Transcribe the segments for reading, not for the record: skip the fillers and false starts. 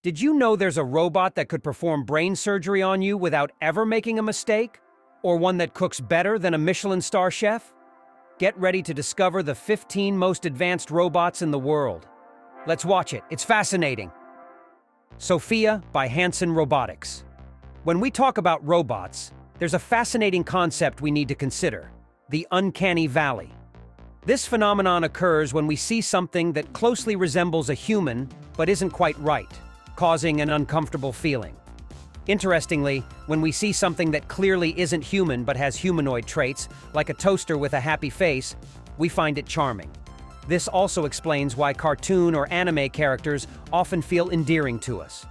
Did you know there's a robot that could perform brain surgery on you without ever making a mistake? Or one that cooks better than a Michelin star chef? Get ready to discover the 15 most advanced robots in the world. Let's watch it. It's fascinating. Sophia by Hansen Robotics. When we talk about robots, there's a fascinating concept we need to consider: the uncanny valley. This phenomenon occurs when we see something that closely resembles a human but isn't quite right, causing an uncomfortable feeling. Interestingly, when we see something that clearly isn't human but has humanoid traits, like a toaster with a happy face, we find it charming. This also explains why cartoon or anime characters often feel endearing to us.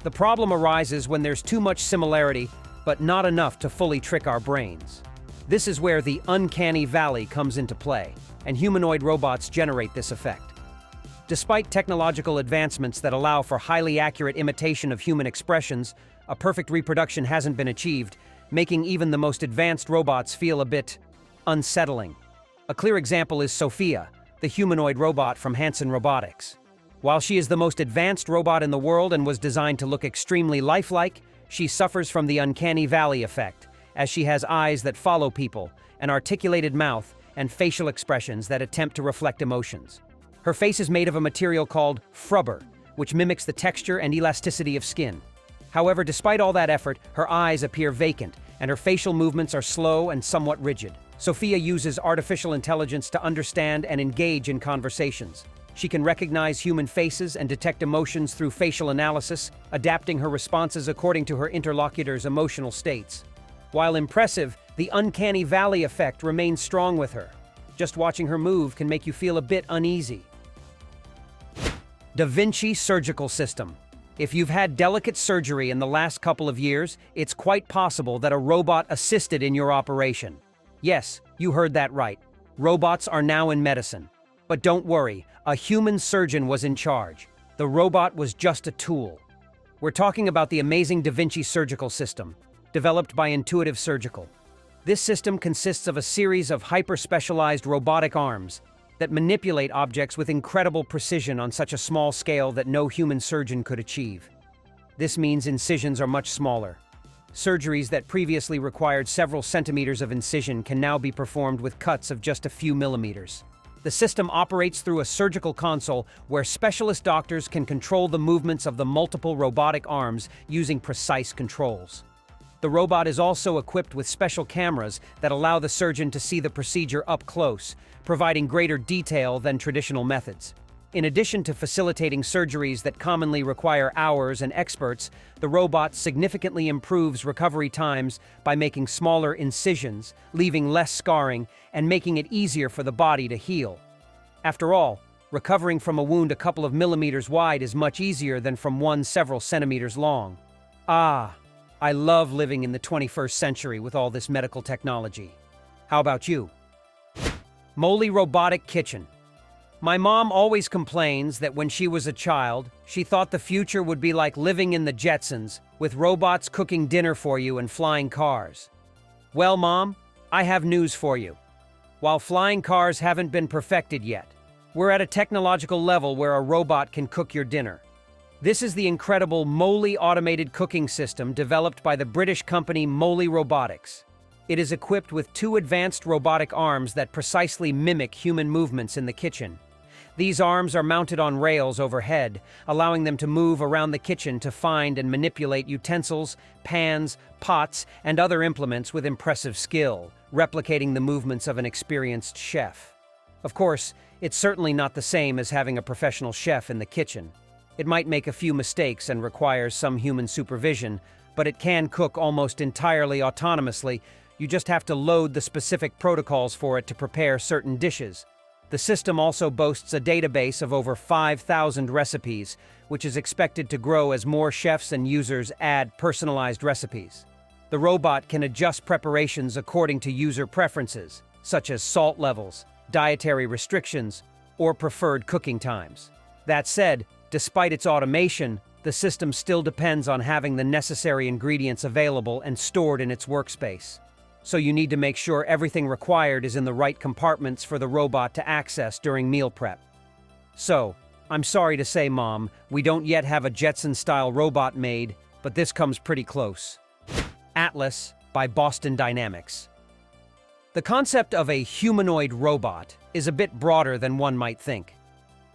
The problem arises when there's too much similarity, but not enough to fully trick our brains. This is where the uncanny valley comes into play, and humanoid robots generate this effect. Despite technological advancements that allow for highly accurate imitation of human expressions, a perfect reproduction hasn't been achieved, making even the most advanced robots feel a bit unsettling. A clear example is Sophia, the humanoid robot from Hansen Robotics. While she is the most advanced robot in the world and was designed to look extremely lifelike, she suffers from the uncanny valley effect, as she has eyes that follow people, an articulated mouth, and facial expressions that attempt to reflect emotions. Her face is made of a material called rubber, which mimics the texture and elasticity of skin. However, despite all that effort, her eyes appear vacant, and her facial movements are slow and somewhat rigid. Sophia uses artificial intelligence to understand and engage in conversations. She can recognize human faces and detect emotions through facial analysis, adapting her responses according to her interlocutor's emotional states. While impressive, the uncanny valley effect remains strong with her. Just watching her move can make you feel a bit uneasy. Da Vinci surgical system. If you've had delicate surgery in the last couple of years, it's quite possible that a robot assisted in your operation. Yes, you heard that right. Robots are now in medicine. But don't worry, a human surgeon was in charge. The robot was just a tool. We're talking about the amazing Da Vinci surgical system, developed by Intuitive Surgical. This system consists of a series of hyper-specialized robotic arms that manipulate objects with incredible precision on such a small scale that no human surgeon could achieve. This means incisions are much smaller. Surgeries that previously required several centimeters of incision can now be performed with cuts of just a few millimeters. The system operates through a surgical console where specialist doctors can control the movements of the multiple robotic arms using precise controls. The robot is also equipped with special cameras that allow the surgeon to see the procedure up close, providing greater detail than traditional methods. In addition to facilitating surgeries that commonly require hours and experts, the robot significantly improves recovery times by making smaller incisions, leaving less scarring, and making it easier for the body to heal. After all, recovering from a wound a couple of millimeters wide is much easier than from one several centimeters long. I love living in the 21st century with all this medical technology. How about you? Robotic Kitchen. My mom always complains that when she was a child, she thought the future would be like living in the Jetsons, with robots cooking dinner for you and flying cars. Well, Mom, I have news for you. While flying cars haven't been perfected yet, we're at a technological level where a robot can cook your dinner. This is the incredible Moley automated cooking system developed by the British company Moley Robotics. It is equipped with two advanced robotic arms that precisely mimic human movements in the kitchen. These arms are mounted on rails overhead, allowing them to move around the kitchen to find and manipulate utensils, pans, pots, and other implements with impressive skill, replicating the movements of an experienced chef. Of course, it's certainly not the same as having a professional chef in the kitchen. It might make a few mistakes and requires some human supervision, but it can cook almost entirely autonomously. You just have to load the specific protocols for it to prepare certain dishes. The system also boasts a database of over 5,000 recipes, which is expected to grow as more chefs and users add personalized recipes. The robot can adjust preparations according to user preferences, such as salt levels, dietary restrictions, or preferred cooking times. That said, despite its automation, the system still depends on having the necessary ingredients available and stored in its workspace. So you need to make sure everything required is in the right compartments for the robot to access during meal prep. So, I'm sorry to say, Mom, we don't yet have a Jetson-style robot made, but this comes pretty close. Atlas by Boston Dynamics. The concept of a humanoid robot is a bit broader than one might think.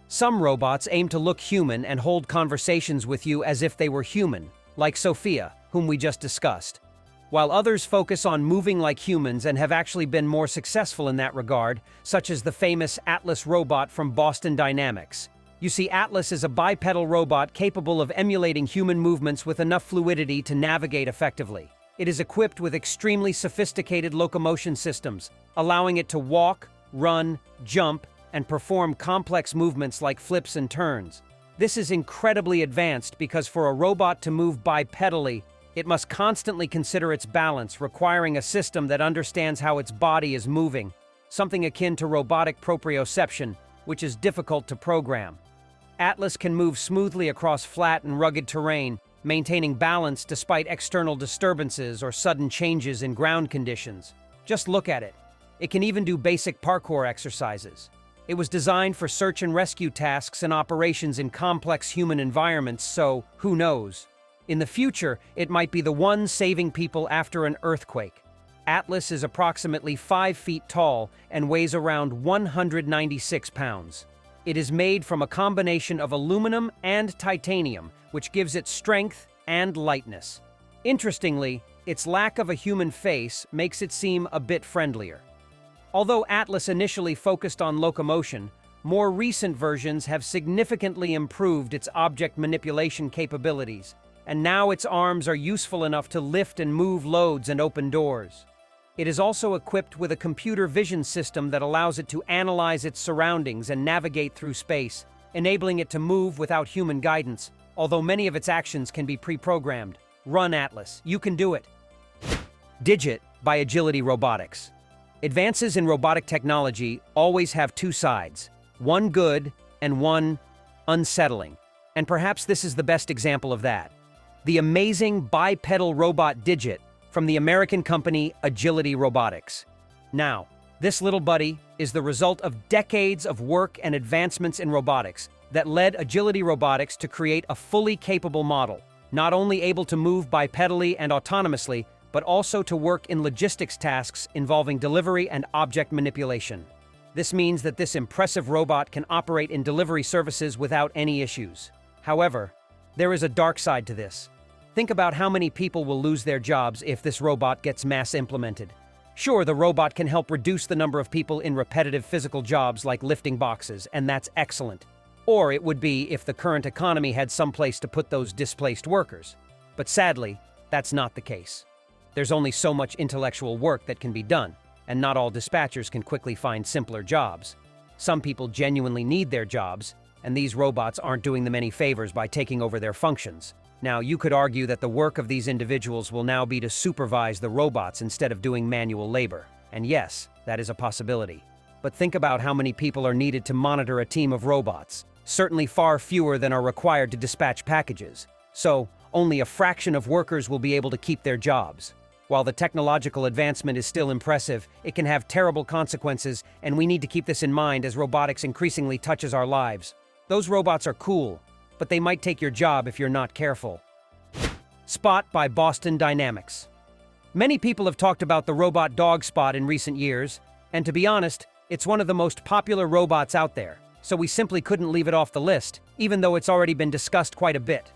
Some robots aim to look human and hold conversations with you as if they were human, like Sophia, whom we just discussed, while others focus on moving like humans and have actually been more successful in that regard, such as the famous Atlas robot from Boston Dynamics. You see, Atlas is a bipedal robot capable of emulating human movements with enough fluidity to navigate effectively. It is equipped with extremely sophisticated locomotion systems, allowing it to walk, run, jump, and perform complex movements like flips and turns. This is incredibly advanced because for a robot to move bipedally, it must constantly consider its balance, requiring a system that understands how its body is moving, something akin to robotic proprioception, which is difficult to program. Atlas can move smoothly across flat and rugged terrain, maintaining balance despite external disturbances or sudden changes in ground conditions. Just look at it. It can even do basic parkour exercises. It was designed for search and rescue tasks and operations in complex human environments, so who knows? In the future, it might be the one saving people after an earthquake. Atlas is approximately 5 feet tall and weighs around 196 pounds. It is made from a combination of aluminum and titanium, which gives it strength and lightness. Interestingly, its lack of a human face makes it seem a bit friendlier. Although Atlas initially focused on locomotion, more recent versions have significantly improved its object manipulation capabilities, and now its arms are useful enough to lift and move loads and open doors. It is also equipped with a computer vision system that allows it to analyze its surroundings and navigate through space, enabling it to move without human guidance, although many of its actions can be pre-programmed. Run, Atlas. You can do it. Digit by Agility Robotics. Advances in robotic technology always have two sides, one good and one unsettling. And perhaps this is the best example of that. The amazing bipedal robot Digit from the American company Agility Robotics. Now, this little buddy is the result of decades of work and advancements in robotics that led Agility Robotics to create a fully capable model, not only able to move bipedally and autonomously, but also to work in logistics tasks involving delivery and object manipulation. This means that this impressive robot can operate in delivery services without any issues. However, there is a dark side to this. Think about how many people will lose their jobs if this robot gets mass implemented. Sure, the robot can help reduce the number of people in repetitive physical jobs like lifting boxes, and that's excellent. Or it would be if the current economy had some place to put those displaced workers. But sadly, that's not the case. There's only so much intellectual work that can be done, and not all dispatchers can quickly find simpler jobs. Some people genuinely need their jobs, and these robots aren't doing them any favors by taking over their functions. Now, you could argue that the work of these individuals will now be to supervise the robots instead of doing manual labor. And yes, that is a possibility. But think about how many people are needed to monitor a team of robots. Certainly far fewer than are required to dispatch packages. So, only a fraction of workers will be able to keep their jobs. While the technological advancement is still impressive, it can have terrible consequences, and we need to keep this in mind as robotics increasingly touches our lives. Those robots are cool, but they might take your job if you're not careful. Spot by Boston Dynamics. Many people have talked about the robot dog Spot in recent years, and to be honest, it's one of the most popular robots out there, so we simply couldn't leave it off the list, even though it's already been discussed quite a bit.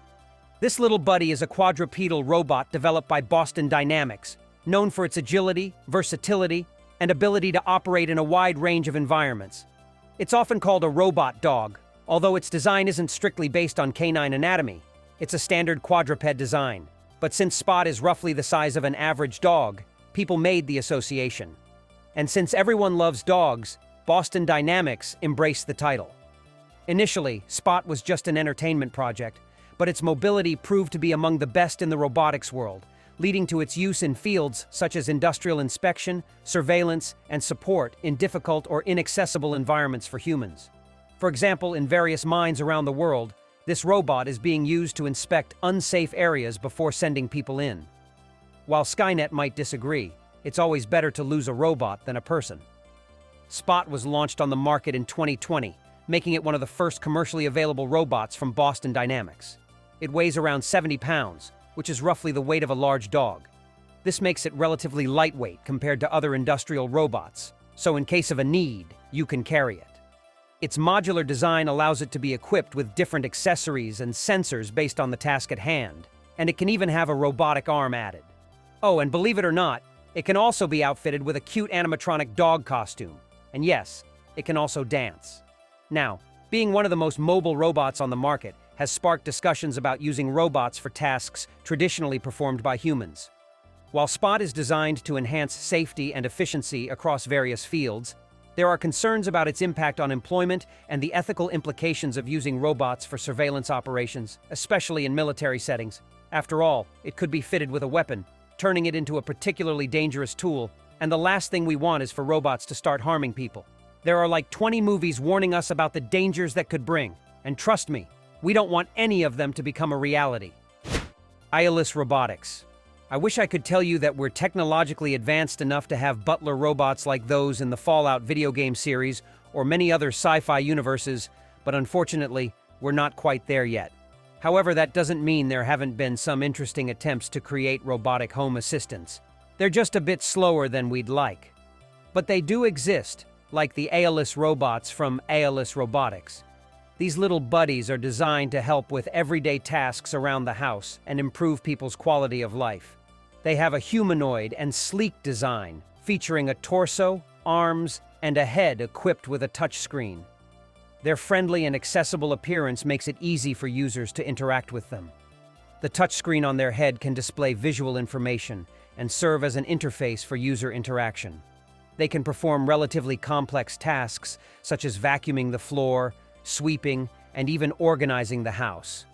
This little buddy is a quadrupedal robot developed by Boston Dynamics, known for its agility, versatility, and ability to operate in a wide range of environments. It's often called a robot dog, although its design isn't strictly based on canine anatomy. It's a standard quadruped design. But since Spot is roughly the size of an average dog, people made the association. And since everyone loves dogs, Boston Dynamics embraced the title. Initially, Spot was just an entertainment project, but its mobility proved to be among the best in the robotics world, leading to its use in fields such as industrial inspection, surveillance, and support in difficult or inaccessible environments for humans. For example, in various mines around the world, this robot is being used to inspect unsafe areas before sending people in. While Skynet might disagree, it's always better to lose a robot than a person. Spot was launched on the market in 2020, making it one of the first commercially available robots from Boston Dynamics. It weighs around 70 pounds, which is roughly the weight of a large dog. This makes it relatively lightweight compared to other industrial robots, so in case of a need, you can carry it. Its modular design allows it to be equipped with different accessories and sensors based on the task at hand, and it can even have a robotic arm added. Oh, and believe it or not, it can also be outfitted with a cute animatronic dog costume. And yes, it can also dance. Now, being one of the most mobile robots on the market has sparked discussions about using robots for tasks traditionally performed by humans. While Spot is designed to enhance safety and efficiency across various fields, there are concerns about its impact on employment and the ethical implications of using robots for surveillance operations, especially in military settings. After all, it could be fitted with a weapon, turning it into a particularly dangerous tool, and the last thing we want is for robots to start harming people. There are like 20 movies warning us about the dangers that could bring, and trust me, we don't want any of them to become a reality. AIS Robotics. I wish I could tell you that we're technologically advanced enough to have butler robots like those in the Fallout video game series or many other sci-fi universes, but unfortunately, we're not quite there yet. However, that doesn't mean there haven't been some interesting attempts to create robotic home assistants. They're just a bit slower than we'd like. But they do exist, like the AIS robots from AIS Robotics. These little buddies are designed to help with everyday tasks around the house and improve people's quality of life. They have a humanoid and sleek design, featuring a torso, arms, and a head equipped with a touchscreen. Their friendly and accessible appearance makes it easy for users to interact with them. The touchscreen on their head can display visual information and serve as an interface for user interaction. They can perform relatively complex tasks, such as vacuuming the floor, sweeping, and even organizing the house.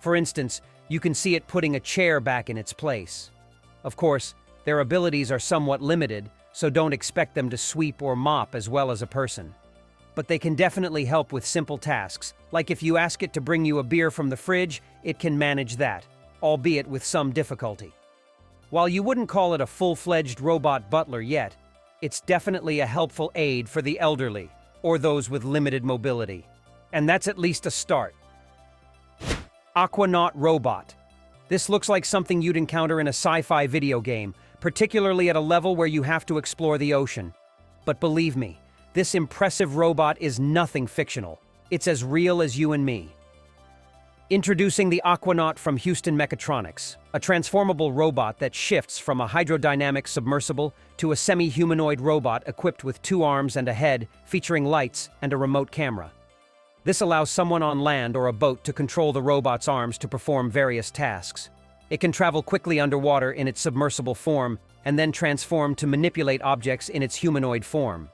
For instance, you can see it putting a chair back in its place. Of course, their abilities are somewhat limited, so don't expect them to sweep or mop as well as a person. But they can definitely help with simple tasks, like if you ask it to bring you a beer from the fridge, it can manage that, albeit with some difficulty. While you wouldn't call it a full-fledged robot butler yet, it's definitely a helpful aid for the elderly, or those with limited mobility. And that's at least a start. Aquanaut robot. This looks like something you'd encounter in a sci-fi video game, particularly at a level where you have to explore the ocean. But believe me, this impressive robot is nothing fictional. It's as real as you and me. Introducing the Aquanaut from Houston Mechatronics, a transformable robot that shifts from a hydrodynamic submersible to a semi-humanoid robot equipped with 2 arms and a head, featuring lights and a remote camera. This allows someone on land or a boat to control the robot's arms to perform various tasks. It can travel quickly underwater in its submersible form and then transform to manipulate objects in its humanoid form.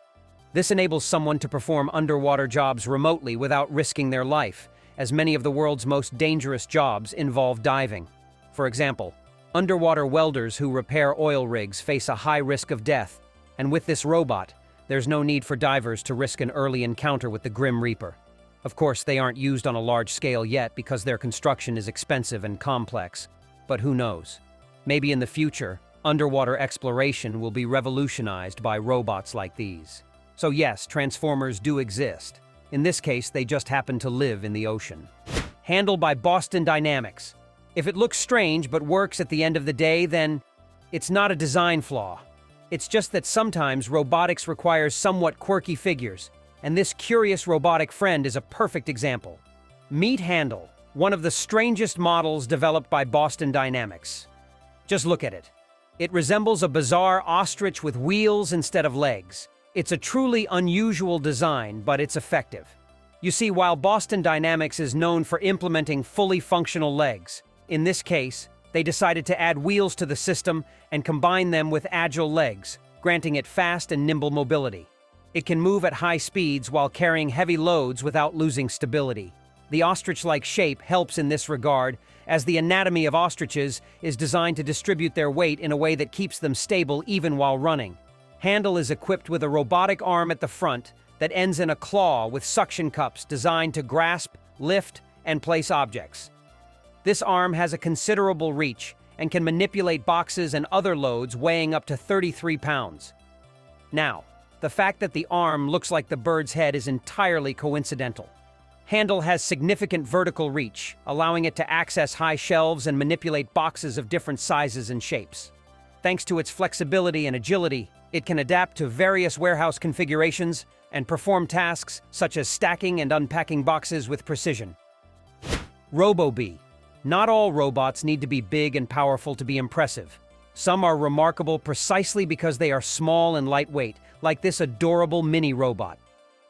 This enables someone to perform underwater jobs remotely without risking their life, as many of the world's most dangerous jobs involve diving. For example, underwater welders who repair oil rigs face a high risk of death, and with this robot, there's no need for divers to risk an early encounter with the Grim Reaper. Of course, they aren't used on a large scale yet because their construction is expensive and complex. But who knows? Maybe in the future, underwater exploration will be revolutionized by robots like these. So yes, Transformers do exist. In this case, they just happen to live in the ocean. Handled by Boston Dynamics. If it looks strange but works at the end of the day, then it's not a design flaw. It's just that sometimes robotics requires somewhat quirky figures, and this curious robotic friend is a perfect example. Meet Handle, one of the strangest models developed by Boston Dynamics. Just look at it. It resembles a bizarre ostrich with wheels instead of legs. It's a truly unusual design, but it's effective. You see, while Boston Dynamics is known for implementing fully functional legs, in this case, they decided to add wheels to the system and combine them with agile legs, granting it fast and nimble mobility. It can move at high speeds while carrying heavy loads without losing stability. The ostrich-like shape helps in this regard, as the anatomy of ostriches is designed to distribute their weight in a way that keeps them stable even while running. Handle is equipped with a robotic arm at the front that ends in a claw with suction cups designed to grasp, lift, and place objects. This arm has a considerable reach and can manipulate boxes and other loads weighing up to 33 pounds. Now, The fact that the arm looks like the bird's head is entirely coincidental. Handle has significant vertical reach, allowing it to access high shelves and manipulate boxes of different sizes and shapes. Thanks to its flexibility and agility, it can adapt to various warehouse configurations and perform tasks such as stacking and unpacking boxes with precision. RoboB. Not all robots need to be big and powerful to be impressive. Some are remarkable precisely because they are small and lightweight, like this adorable mini robot.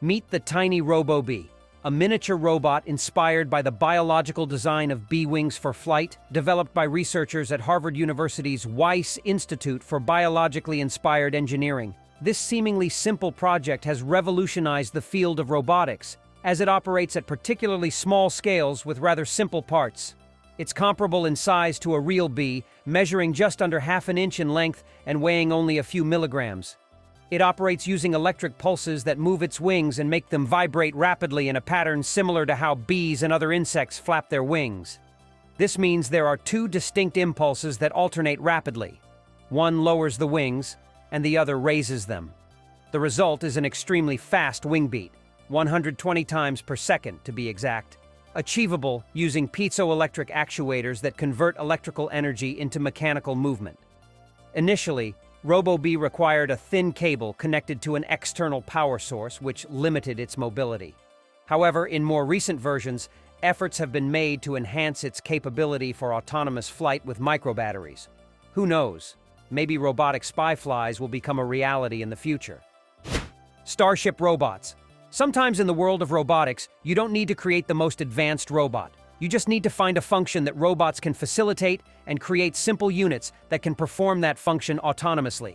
Meet the tiny RoboB, a miniature robot inspired by the biological design of bee wings for flight, developed by researchers at Harvard University's Weiss Institute for Biologically Inspired Engineering. This seemingly simple project has revolutionized the field of robotics, as it operates at particularly small scales with rather simple parts. It's comparable in size to a real bee, measuring just under half an inch in length and weighing only a few milligrams. It operates using electric pulses that move its wings and make them vibrate rapidly in a pattern similar to how bees and other insects flap their wings. This means there are two distinct impulses that alternate rapidly. One lowers the wings, and the other raises them. The result is an extremely fast wing beat, 120 times per second to be exact, achievable using piezoelectric actuators that convert electrical energy into mechanical movement. Initially, RoboB required a thin cable connected to an external power source, which limited its mobility. However, in more recent versions, efforts have been made to enhance its capability for autonomous flight with microbatteries. Who knows? Maybe robotic spy flies will become a reality in the future. Starship Robots. Sometimes in the world of robotics, you don't need to create the most advanced robot. You just need to find a function that robots can facilitate and create simple units that can perform that function autonomously.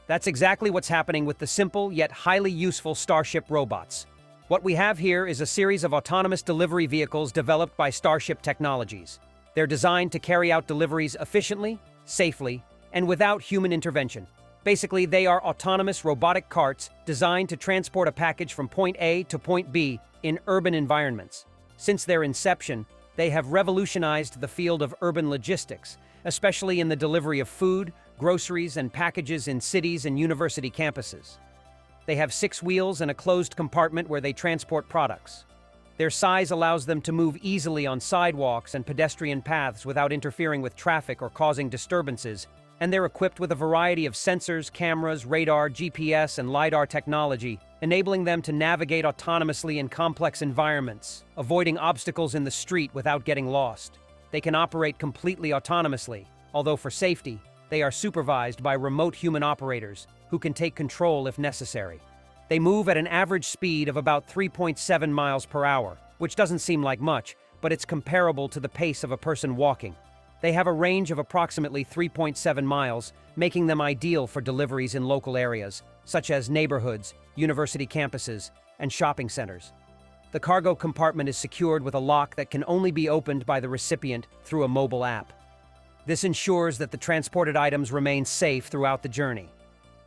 That's exactly what's happening with the simple yet highly useful Starship Robots. What we have here is a series of autonomous delivery vehicles developed by Starship Technologies. They're designed to carry out deliveries efficiently, safely, and without human intervention. Basically, they are autonomous robotic carts designed to transport a package from point A to point B in urban environments. Since their inception, they have revolutionized the field of urban logistics, especially in the delivery of food, groceries, and packages in cities and university campuses. They have 6 wheels and a closed compartment where they transport products. Their size allows them to move easily on sidewalks and pedestrian paths without interfering with traffic or causing disturbances, and they're equipped with a variety of sensors, cameras, radar, GPS, and LiDAR technology, enabling them to navigate autonomously in complex environments, avoiding obstacles in the street without getting lost. They can operate completely autonomously, although for safety, they are supervised by remote human operators who can take control if necessary. They move at an average speed of about 3.7 miles per hour, which doesn't seem like much, but it's comparable to the pace of a person walking. They have a range of approximately 3.7 miles, making them ideal for deliveries in local areas, such as neighborhoods, university campuses, and shopping centers. The cargo compartment is secured with a lock that can only be opened by the recipient through a mobile app. This ensures that the transported items remain safe throughout the journey.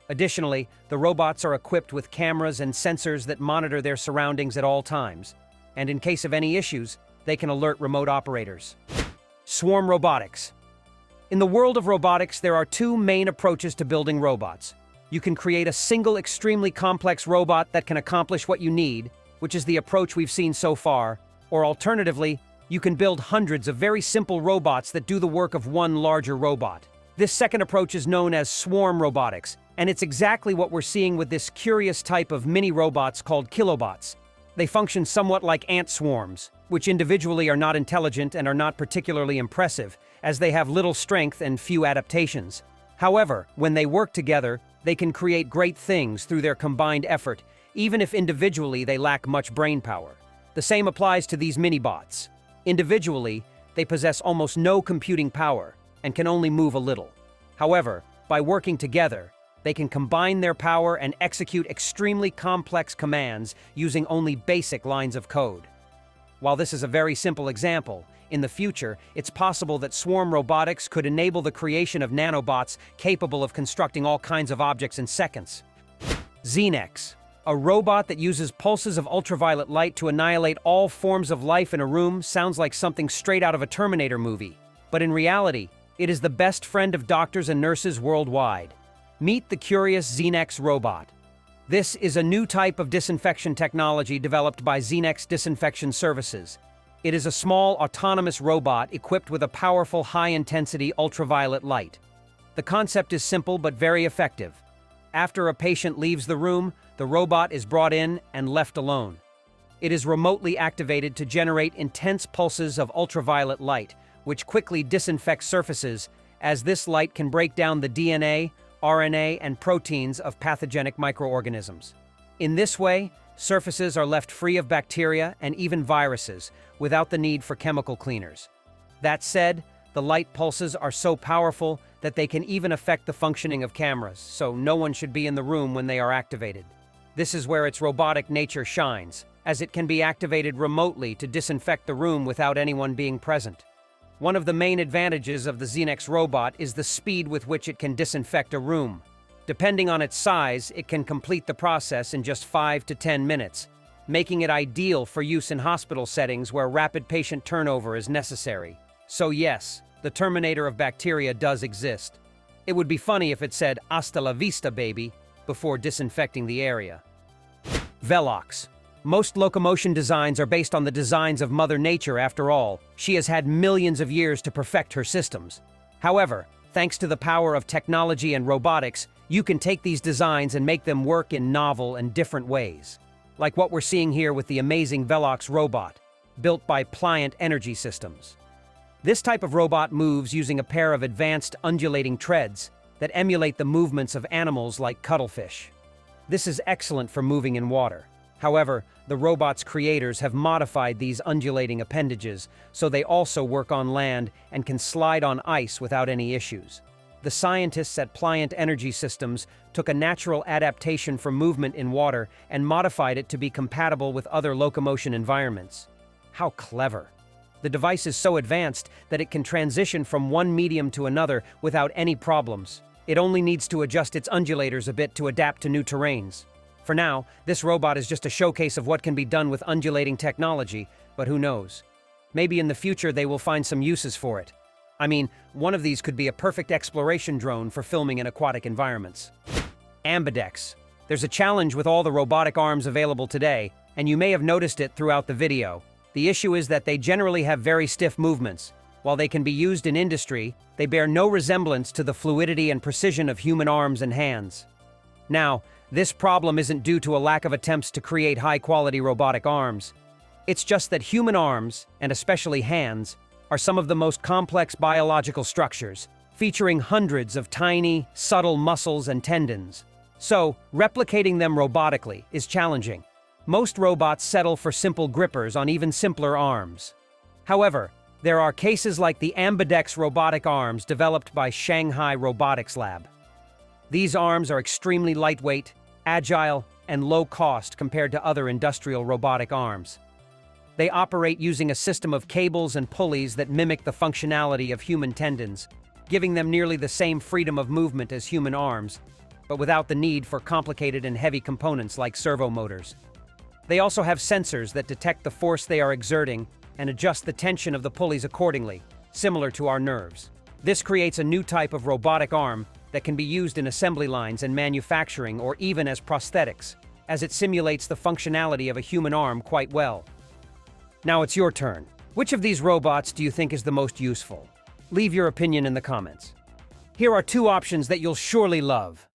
Additionally, the robots are equipped with cameras and sensors that monitor their surroundings at all times, and in case of any issues, they can alert remote operators. Swarm robotics. In the world of robotics, there are 2 main approaches to building robots. You can create a single extremely complex robot that can accomplish what you need, which is the approach we've seen so far, or alternatively, you can build hundreds of very simple robots that do the work of one larger robot. This second approach is known as swarm robotics, and it's exactly what we're seeing with this curious type of mini robots called kilobots. They function somewhat like ant swarms, which individually are not intelligent and are not particularly impressive, as they have little strength and few adaptations. However, when they work together, they can create great things through their combined effort, even if individually they lack much brain power. The same applies to these mini-bots. Individually, they possess almost no computing power and can only move a little. However, by working together, they can combine their power and execute extremely complex commands using only basic lines of code. While this is a very simple example, in the future, it's possible that swarm robotics could enable the creation of nanobots capable of constructing all kinds of objects in seconds. Xenex, a robot that uses pulses of ultraviolet light to annihilate all forms of life in a room, sounds like something straight out of a Terminator movie. But in reality, it is the best friend of doctors and nurses worldwide. Meet the curious Xenex robot. This is a new type of disinfection technology developed by Xenex Disinfection Services. It is a small, autonomous robot equipped with a powerful, high-intensity ultraviolet light. The concept is simple but very effective. After a patient leaves the room, the robot is brought in and left alone. It is remotely activated to generate intense pulses of ultraviolet light, which quickly disinfects surfaces, as this light can break down the DNA, RNA, and proteins of pathogenic microorganisms. In this way, surfaces are left free of bacteria and even viruses, without the need for chemical cleaners. That said, the light pulses are so powerful that they can even affect the functioning of cameras, so no one should be in the room when they are activated. This is where its robotic nature shines, as it can be activated remotely to disinfect the room without anyone being present. One of the main advantages of the Xenex robot is the speed with which it can disinfect a room. Depending on its size, it can complete the process in just 5 to 10 minutes, making it ideal for use in hospital settings where rapid patient turnover is necessary. So yes, the Terminator of bacteria does exist. It would be funny if it said, "Hasta la vista, baby," before disinfecting the area. Velox. Most locomotion designs are based on the designs of Mother Nature after all. She has had millions of years to perfect her systems. However, thanks to the power of technology and robotics, you can take these designs and make them work in novel and different ways. Like what we're seeing here with the amazing Velox robot, built by Pliant Energy Systems. This type of robot moves using a pair of advanced undulating treads that emulate the movements of animals like cuttlefish. This is excellent for moving in water. However, the robot's creators have modified these undulating appendages so they also work on land and can slide on ice without any issues. The scientists at Pliant Energy Systems took a natural adaptation for movement in water and modified it to be compatible with other locomotion environments. How clever! The device is so advanced that it can transition from one medium to another without any problems. It only needs to adjust its undulators a bit to adapt to new terrains. For now, this robot is just a showcase of what can be done with undulating technology, but who knows? Maybe in the future they will find some uses for it. I mean, one of these could be a perfect exploration drone for filming in aquatic environments. Ambidex. There's a challenge with all the robotic arms available today, and you may have noticed it throughout the video. The issue is that they generally have very stiff movements. While they can be used in industry, they bear no resemblance to the fluidity and precision of human arms and hands. Now, this problem isn't due to a lack of attempts to create high-quality robotic arms. It's just that human arms, and especially hands, are some of the most complex biological structures, featuring hundreds of tiny, subtle muscles and tendons. So, replicating them robotically is challenging. Most robots settle for simple grippers on even simpler arms. However, there are cases like the Ambidex robotic arms developed by Shanghai Robotics Lab. These arms are extremely lightweight, agile, and low-cost compared to other industrial robotic arms. They operate using a system of cables and pulleys that mimic the functionality of human tendons, giving them nearly the same freedom of movement as human arms, but without the need for complicated and heavy components like servo motors. They also have sensors that detect the force they are exerting and adjust the tension of the pulleys accordingly, similar to our nerves. This creates a new type of robotic arm that can be used in assembly lines and manufacturing or even as prosthetics, as it simulates the functionality of a human arm quite well. Now it's your turn. Which of these robots do you think is the most useful? Leave your opinion in the comments. Here are 2 options that you'll surely love.